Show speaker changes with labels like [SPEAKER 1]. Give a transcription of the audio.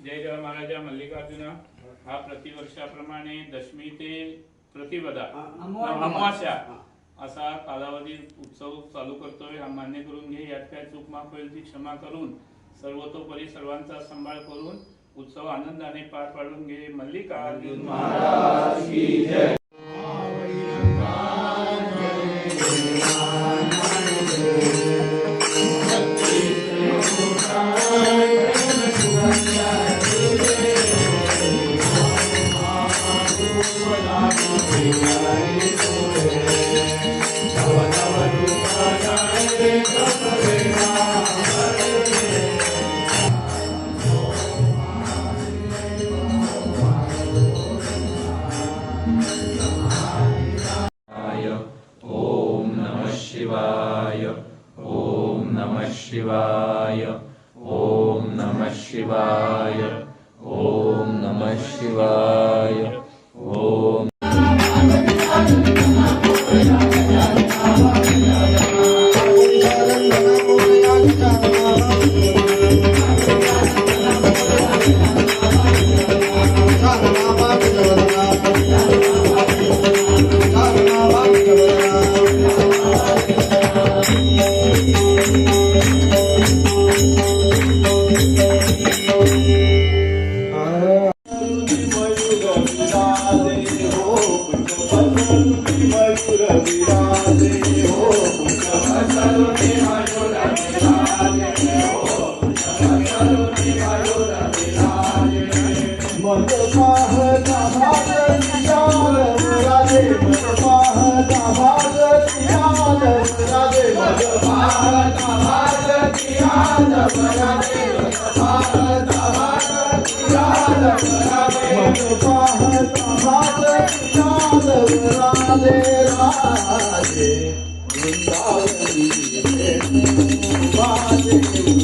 [SPEAKER 1] जय देवा महाराजा मल्लिकार्जुन हा प्रतिवर्षाप्रमाणे दशमी ते प्रतिपदा अमावास्या असा कालावधी उत्सव चालू करतोय. हा मान्य करून घे. यात काय चूक माफ होईल ती क्षमा करून सर्वतोपरी सर्वांचा सांभाळ करून उत्सव आनंदाने पार पाडून घे. मल्लिकार्जुन महाराज की जय.
[SPEAKER 2] ओम नमः शिवाय. ओम नमः शिवाय. ओम नमः शिवाय. ओम नमः शिवाय. ओम
[SPEAKER 3] Radhe